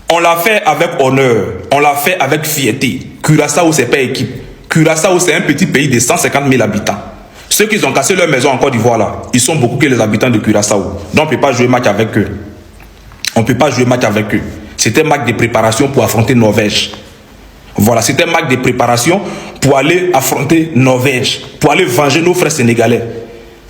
On l'a fait avec honneur, on l'a fait avec fierté. Curaçao, c'est pas équipe. Curaçao, c'est un petit pays de 150 000 habitants. Ceux qui ont cassé leur maison en Côte d'Ivoire, là, ils sont beaucoup que les habitants de Curaçao. Donc on ne peut pas jouer match avec eux. On ne peut pas jouer match avec eux. C'était un match de préparation pour affronter Norvège. Voilà, c'était un match de préparation pour aller affronter Norvège, pour aller venger nos frères sénégalais.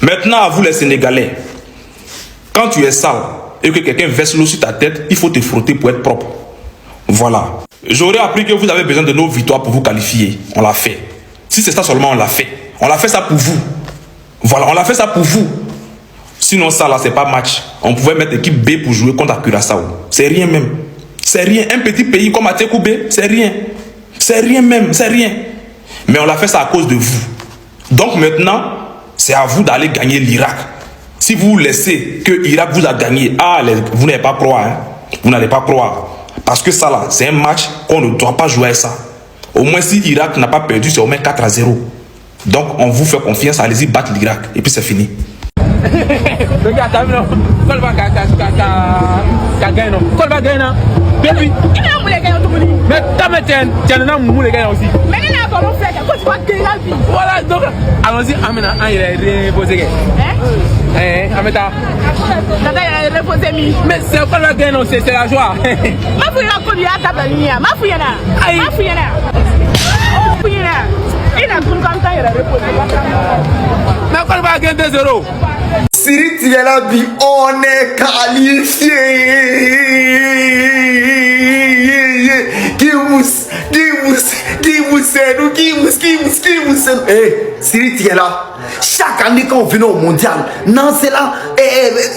Maintenant, à vous les Sénégalais, quand tu es sale et que quelqu'un verse l'eau sur ta tête, il faut te frotter pour être propre. Voilà. J'aurais appris que vous avez besoin de nos victoires pour vous qualifier. On l'a fait. Si c'est ça seulement, on l'a fait. On l'a fait ça pour vous. Voilà, on l'a fait ça pour vous. Sinon ça là, c'est pas match. On pouvait mettre équipe B pour jouer contre Curaçao. C'est rien même. C'est rien. Un petit pays comme Atekou B, c'est rien. C'est rien même, c'est rien. Mais on l'a fait ça à cause de vous. Donc maintenant, c'est à vous d'aller gagner l'Irak. Si vous laissez que l'Irak vous a gagné, vous n'allez pas croire. Hein? Vous n'allez pas croire. Parce que ça là, c'est un match qu'on ne doit pas jouer à ça. Au moins si l'Irak n'a pas perdu, c'est au moins 4-0. Donc on vous fait confiance, allez-y battre l'Irak. Et puis c'est fini. Regarde, t'as vu non? Quand va gagner non? Quand va gagner non? Depuis. Mais t'as mis tiens non mou les gars aussi. Mais il a comment faire quand tu vas gagner la vie. Voilà donc allons-y amena un il est reposé. Ameta. Dada il est reposé mi. Mais c'est quand va gagner non c'est la joie. Ma fouille la code ya table ligne. Ma fouille là. Ma fouille là. Oh fouille là. Il a tout comme ça il est reposé. Mais quand va gagner 2-0. Siri Tielabi, on est qualifié. Siri Tiela, chaque année quand on vient au mondial, non c'est là,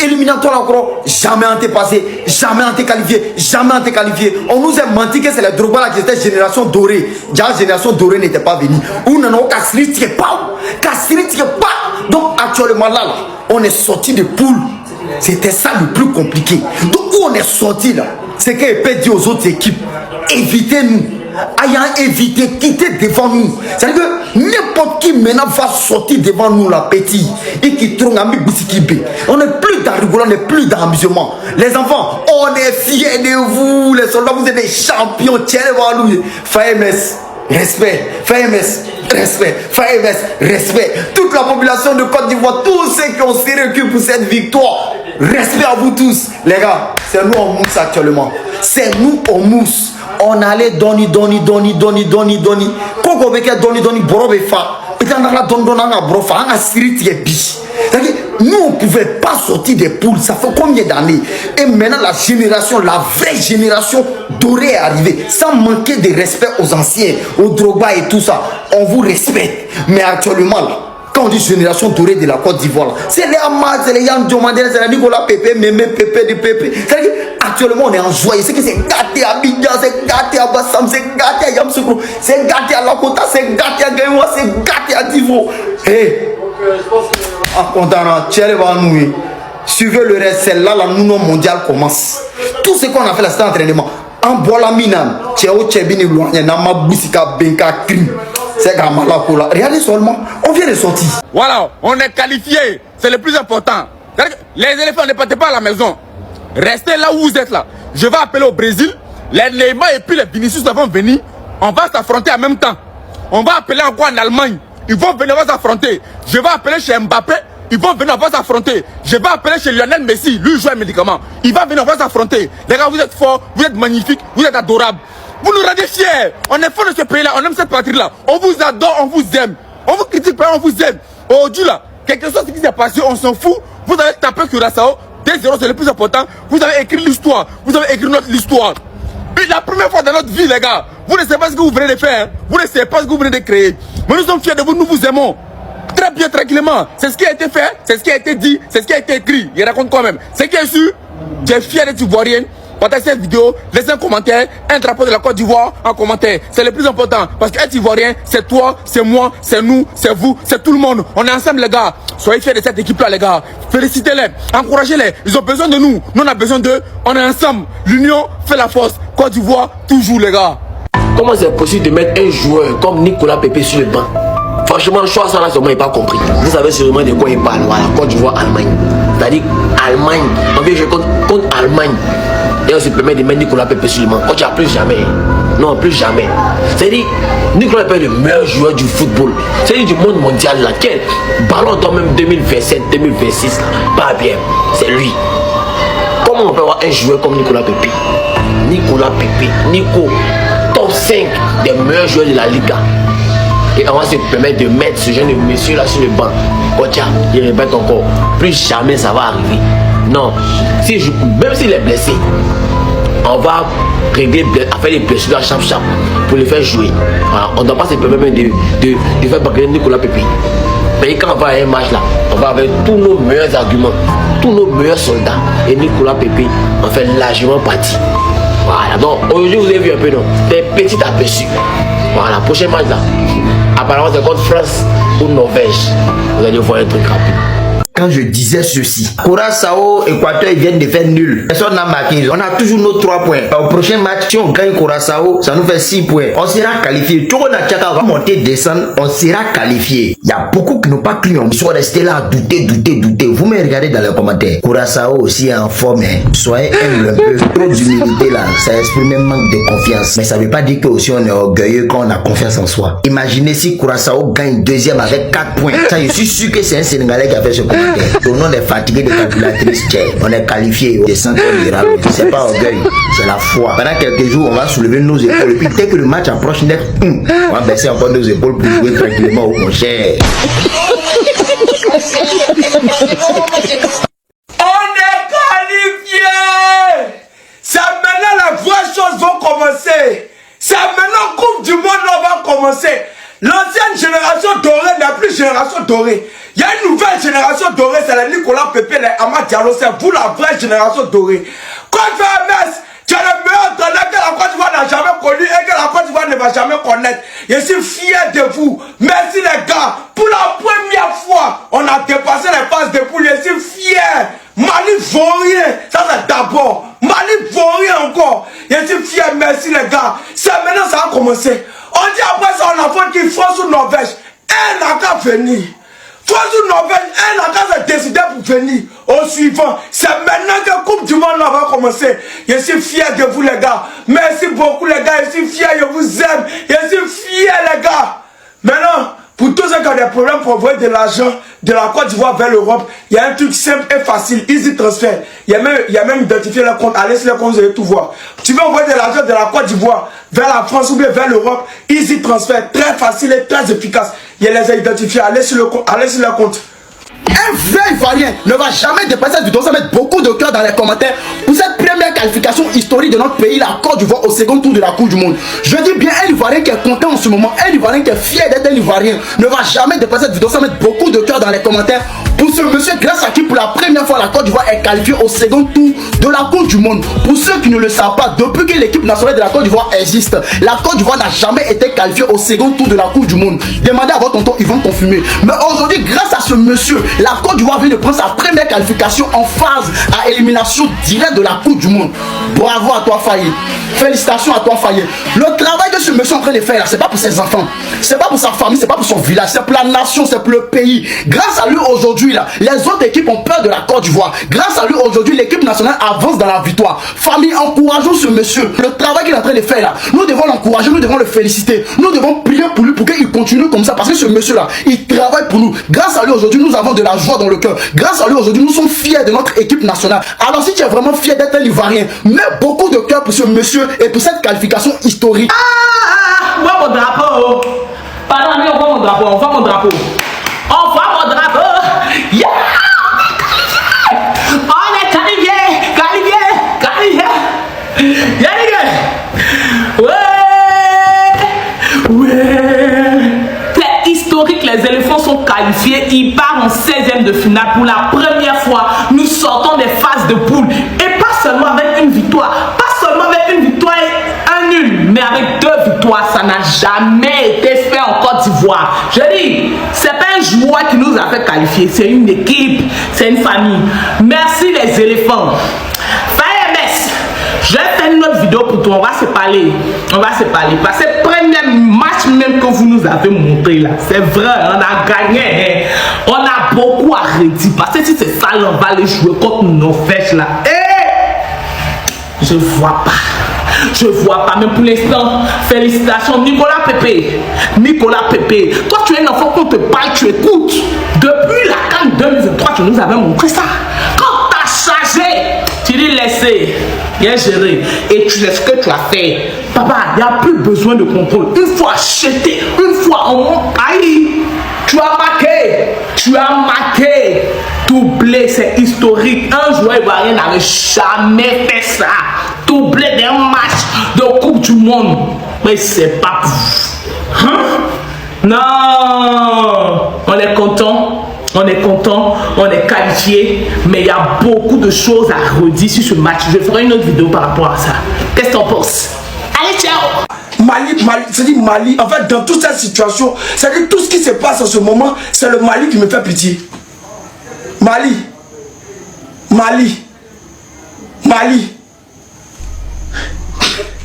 éliminatoire encore, jamais on t'est passé, jamais on t'est qualifié, jamais on t'est qualifié. On nous a menti que c'est la Drogba là qui était génération dorée. Déjà la génération dorée n'était pas venue. Ou non, non, Siri Tiela pas. Donc actuellement là, on est sorti de poule. C'était ça le plus compliqué. Donc où on est sorti là, c'est qu'il peut dire aux autres équipes, évitez-nous. Ayant évité, quitter devant nous. C'est-à-dire que n'importe qui maintenant va sortir devant nous la petite et qui trouve un Boussikibe. On n'est plus dans rigolo, on n'est plus dans amusement. Les enfants, on est fiers de vous. Les soldats, vous êtes des champions. Tiens, nous. FAMS, respect. FAMS, respect. FAMS, respect. Toute la population de Côte d'Ivoire, tous ceux qui ont serré le cul pour cette victoire. Respect à vous tous. Les gars, c'est nous en mousse actuellement. C'est nous en mousse. On allait doni. Koko beke doni borobe fa. Et on a donnana brofa, on a siri bi. C'est-à-dire, nous on pouvait pas sortir des poules. Ça fait combien d'années? Et maintenant la génération, la vraie génération dorée est arrivée. Sans manquer de respect aux anciens, aux Drogba et tout ça. On vous respecte. Mais actuellement là, quand on dit génération dorée de la Côte d'Ivoire, c'est les Amas, c'est les Yann Diomandel, c'est les Nicolas Pépé, Mémé Pépé de Pépé. C'est-à-dire, actuellement on est en joie. C'est que c'est gâté à Bidja, c'est gâté à Bassam, c'est gâté à Yamsoukro, c'est gâté à Lakota, c'est gâté à Gaïwa, c'est gâté à Divo. Hé, en content, nous. Suivez le reste, c'est là la nounou mondiale commence. Tout ce qu'on a fait là, c'est entraînement. En bois la mine, Tchéo Tchébini, Nama Boussika, Benka, Krim. C'est Gamalakola. Regardez seulement, on vient de sortir. Voilà, on est qualifié. C'est le plus important. Les éléphants ne partent pas à la maison. Restez là où vous êtes là. Je vais appeler au Brésil. Les Neymar et puis les Vinicius vont venir. On va s'affronter en même temps. On va appeler encore en Allemagne. Ils vont venir, on va s'affronter. Je vais appeler chez Mbappé. Ils vont venir, on va s'affronter. Je vais appeler chez Lionel Messi. Lui, il joue un médicament. Il va venir, on va s'affronter. Les gars, vous êtes forts, vous êtes magnifiques, vous êtes adorables. Vous nous rendez fiers. On est forts de ce pays-là, on aime cette patrie-là. On vous adore, on vous aime. On vous critique pas, on vous aime. Aujourd'hui, là, quelque chose qui s'est passé, on s'en fout. Vous avez tapé Curaçao. 2-0, c'est le plus important. Vous avez écrit l'histoire. Vous avez écrit notre histoire. Et la première fois dans notre vie, les gars, vous ne savez pas ce que vous venez de faire. Vous ne savez pas ce que vous venez de créer. Mais nous sommes fiers de vous, nous vous aimons. Très bien, tranquillement. C'est ce qui a été fait, c'est ce qui a été dit, c'est ce qui a été écrit. Il raconte quand même. Ce qui est sûr, j'ai fier d'être ivoirienne. Partagez cette vidéo, laissez un commentaire, un drapeau de la Côte d'Ivoire en commentaire. C'est le plus important. Parce qu'être ivoirien, c'est toi, c'est moi, c'est nous, c'est vous, c'est tout le monde. On est ensemble, les gars. Soyez fiers de cette équipe-là, les gars. Félicitez-les, encouragez-les. Ils ont besoin de nous. Nous, on a besoin d'eux. On est ensemble. L'union fait la force. Côte d'Ivoire, toujours, les gars. Comment c'est possible de mettre un joueur comme Nicolas Pépé sur le banc? Franchement, le choix, ça, là, moi, il n'a pas compris. Vous savez sûrement de quoi il parle. Voilà, Côte d'Ivoire, Allemagne. C'est-à-dire, Allemagne. On vient jouer contre Allemagne. Et on se permet de mettre Nicolas Pepe sur le banc. Quand tu as plus jamais. Non, plus jamais. C'est-à-dire, Nicolas Pepe est le meilleur joueur du football. C'est-à-dire du monde mondial là. Quel ballon d'or même 2027, 2026 là. Pas bien. C'est lui. Comment on peut avoir un joueur comme Nicolas Pepe? Nicolas Pepe, Nico, top 5 des meilleurs joueurs de la Liga. Et on va se permettre de mettre ce jeune monsieur là sur le banc. Kocha, il répète encore, plus jamais ça va arriver. Non, même s'il est blessé, on va régler, faire des blessures à chaque pour le faire jouer. Voilà, on ne doit pas se permettre de faire bagarrer Nicolas Pepe. Mais quand on va à un match là, on va avec tous nos meilleurs arguments, tous nos meilleurs soldats. Et Nicolas Pepe en fait largement partie. Voilà, donc aujourd'hui vous avez vu un peu non, des petits aperçus. Voilà, prochain match là, apparemment c'est contre France ou Norvège. Vous allez voir un truc rapide. Quand je disais ceci, Curaçao, Équateur, ils viennent de faire nul. Personne n'a marqué. On a toujours nos 3 points. Au prochain match, si on gagne Curaçao, ça nous fait 6 points. On sera qualifié. Tout le monde va monter, descendre. On sera qualifié. Il y a beaucoup qui n'ont pas cru. Ils sont restés là à douter. Vous me regardez dans les commentaires. Curaçao aussi est en forme. Soyez humble un peu. Trop d'humilité là. Ça exprime un manque de confiance. Mais ça ne veut pas dire que aussi on est orgueilleux quand on a confiance en soi. Imaginez si Curaçao gagne deuxième avec 4 points. Ça, je suis sûr que c'est un Sénégalais qui a fait ce commentaire. Au nom des fatigués de calculatrice, on est qualifié au descente libéral. C'est pas orgueil, c'est la foi. Pendant quelques jours, on va soulever nos épaules. Et puis dès que le match approche net, on va baisser encore nos épaules pour jouer tranquillement au mon cher. On est qualifié. C'est maintenant la vraie chose va commencer. C'est maintenant Coupe du Monde va commencer. L'ancienne génération dorée n'est plus génération dorée. Il y a une nouvelle génération dorée, c'est les Nicolas Pepe, les Amad Diallo, c'est vous la vraie génération dorée. Quand tu fais un mess, tu es le meilleur entraîneur que la Côte d'Ivoire n'a jamais connu et que la Côte d'Ivoire ne va jamais connaître. Je suis fier de vous. Merci les gars. Pour la première fois, on a dépassé les phases de poule. Je suis fier. Mali vaut rien. Ça c'est d'abord. Mali vaut rien encore. Je suis fier. Merci les gars. C'est maintenant ça a commencé. On dit après ça, on a fait qu'il France ou Norvège. Elle n'a qu'à venir. France ou Norvège, elle n'a qu'à se décider pour venir. Au suivant, c'est maintenant que la Coupe du Monde va commencer. Je suis fier de vous les gars. Merci beaucoup les gars. Je suis fier, je vous aime. Je suis fier les gars. Maintenant, pour tous ceux qui ont des problèmes pour envoyer de l'argent de la Côte d'Ivoire vers l'Europe, il y a un truc simple et facile, easy transfer. Il y a même identifié le compte. Allez sur le compte, vous allez tout voir. Tu veux envoyer de l'argent de la Côte d'Ivoire vers la France ou bien vers l'Europe, easy transfer, très facile et très efficace. Il les a identifiés. Allez sur le compte. Un vrai Ivoirien ne va jamais dépasser cette vidéo sans mettre beaucoup de cœur dans les commentaires pour cette première qualification historique de notre pays, la Côte d'Ivoire, au second tour de la Coupe du Monde. Je dis bien un Ivoirien qui est content en ce moment, un Ivoirien qui est fier d'être un Ivoirien, ne va jamais dépasser cette vidéo sans mettre beaucoup de cœur dans les commentaires pour ce monsieur grâce à qui pour la première fois la Côte d'Ivoire est qualifiée au second tour de la Coupe du Monde. Pour ceux qui ne le savent pas, depuis que l'équipe nationale de la Côte d'Ivoire existe, la Côte d'Ivoire n'a jamais été qualifiée au second tour de la Coupe du Monde. Demandez à votre tonton, ils vont confirmer. Mais aujourd'hui, grâce à ce monsieur, la Côte d'Ivoire vient de prendre sa première qualification en phase à élimination directe de la Coupe du Monde. Bravo à toi Faye. Félicitations à toi Faye. Le travail que ce monsieur est en train de faire là, c'est pas pour ses enfants, c'est pas pour sa famille, c'est pas pour son village, c'est pour la nation, c'est pour le pays. Grâce à lui aujourd'hui là, les autres équipes ont peur de la Côte d'Ivoire. Grâce à lui aujourd'hui, l'équipe nationale avance dans la victoire. Famille, encourageons ce monsieur. Le travail qu'il est en train de faire là, nous devons l'encourager, nous devons le féliciter. Nous devons prier pour lui pour qu'il continue comme ça parce que ce monsieur là, il travaille pour nous. Grâce à lui aujourd'hui, nous avons de la joie dans le cœur. Grâce à lui aujourd'hui, nous sommes fiers de notre équipe nationale. Alors si tu es vraiment fier d'être un Ivoirien, mets beaucoup de cœur pour ce monsieur et pour cette qualification historique. Moi mon drapeau. Pardon, mais on voit mon drapeau, on voit mon drapeau. On voit mon drapeau. Yeah! On est qualifié. Yeah, les gars. Ouais. C'est historique, les éléphants sont qualifiés. Ils partent en 16e de finale pour la première fois. Nous sortons des phases de poule. Et pas seulement avec une victoire. Pas seulement avec une victoire et un nul. Mais avec 2 victoires. Ça n'a jamais été fait en Côte d'Ivoire. Je dis, c'est pas un joueur qui nous a fait qualifier. C'est une équipe. C'est une famille. Merci les éléphants. Je vais faire une autre vidéo pour toi, on va se parler. Parce que le premier match même que vous nous avez montré là, c'est vrai, on a gagné. On a beaucoup à redire. Parce que si c'est ça, on va les jouer contre Norvège là. Je vois pas. Je vois pas, mais pour l'instant, félicitations Nicolas Pépé. Nicolas Pépé, toi tu es un enfant qu'on te parle, tu écoutes. Depuis la CAN 2023, tu nous avais montré ça. Quand t'as chargé, tu dis laissez, bien géré. Et tu sais ce que tu as fait. Papa, il n'y a plus besoin de contrôle. Une fois acheté, une fois en monte, aïe, tu as marqué. Tu as marqué. Doublé, c'est historique. Un joueur ivoirien n'avait jamais fait ça. Doublé d'un match de Coupe du Monde. Mais c'est pas pour vous. Hein? Non! On est content. On est content. On est qualifié. Mais il y a beaucoup de choses à redire sur ce match. Je ferai une autre vidéo par rapport à ça. Qu'est-ce que t'en penses? Allez, ciao! Mali, c'est-à-dire Mali, en fait, dans toute cette situation, c'est-à-dire tout ce qui se passe en ce moment, c'est le Mali qui me fait pitié. Mali.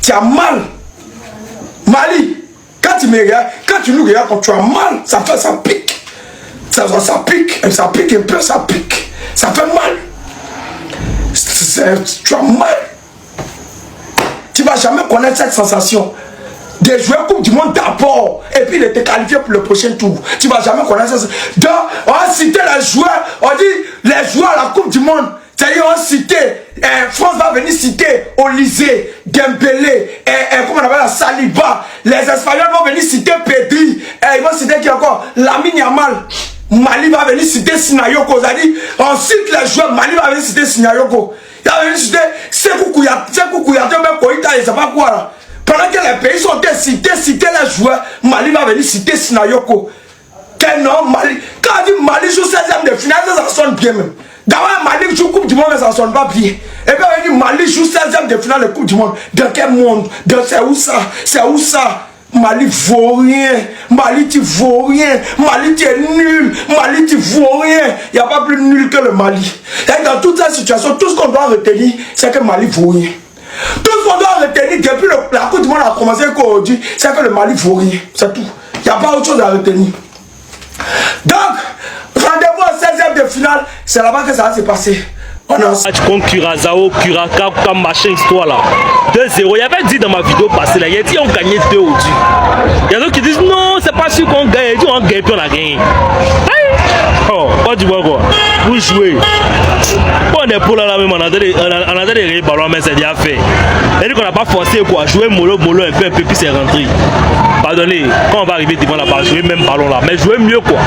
Tu as mal. Mali, quand tu me regardes, quand tu nous regardes, quand tu as mal, ça pique. Ça pique un peu, ça pique. Ça fait mal. Tu as mal. Tu ne vas jamais connaître cette sensation. Des joueurs Coupe du Monde d'abord, et puis il était qualifié pour le prochain tour. Tu ne vas jamais connaître ça. Donc, on a cité les joueurs, on dit les joueurs à la Coupe du Monde. C'est-à-dire, on a cité, France va venir citer Olysée, Dembélé, comment on appelle la Saliba. Les Espagnols vont venir citer Pedri, ils vont citer qui encore Lamine Yamal. Mali va venir citer Sinayoko. C'est-à-dire, on cite les joueurs, Mali va venir citer Sinayoko. Il va venir citer Sekou Kouyaté, même Koïta, je ne sais pas quoi là. Pendant que les pays sont cités les joueurs, Mali va venir citer Sinayoko. Quel nom Mali? Quand on dit Mali joue 16e de finale, ça sonne bien même. D'abord Mali joue Coupe du Monde, mais ça sonne pas bien. Et puis on dit Mali joue 16e de finale de Coupe du Monde. Dans quel monde? C'est où ça? C'est où ça? Mali vaut rien. Mali tu vaux rien. Mali tu es nul. Mali tu vaux rien. Il n'y a pas plus nul que le Mali. Et dans toute cette situation, tout ce qu'on doit retenir, c'est que Mali vaut rien. Tout ce qu'on doit retenir depuis la Coupe du Monde a commencé aujourd'hui, c'est que le Mali vaut rien. C'est tout. Il n'y a pas autre chose à retenir. Donc, rendez-vous au 16e de finale, c'est là-bas que ça va se passer. Match contre Curaçao, Curacao, comme machin histoire là. 2-0. Il y avait dit dans ma vidéo passée là, il y a dit on gagnait 2 aujourd'hui. Il y a d'autres qui disent non, c'est pas sûr qu'on gagne. Il dit on gagne puis on a gagné. Oh, pas du bon quoi. Vous jouez. On est pour là même, on a des rayés ballons, mais c'est déjà fait. Et qu'on n'a pas forcé quoi. Jouer mollo un peu, puis c'est rentré. Pardonnez, quand on va arriver devant la barre, jouer même ballon là. Mais jouer mieux quoi.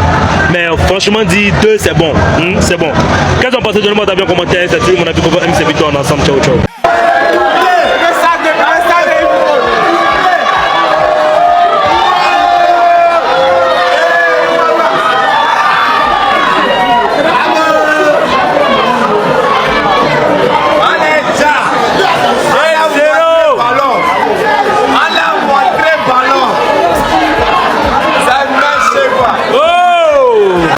Mais franchement, dit 2 c'est bon. C'est bon. Qu'est-ce qu'on pense de nous? T'as bien commenté, c'est tout. Mon avis, on va MC Victor ensemble. Ciao, ciao.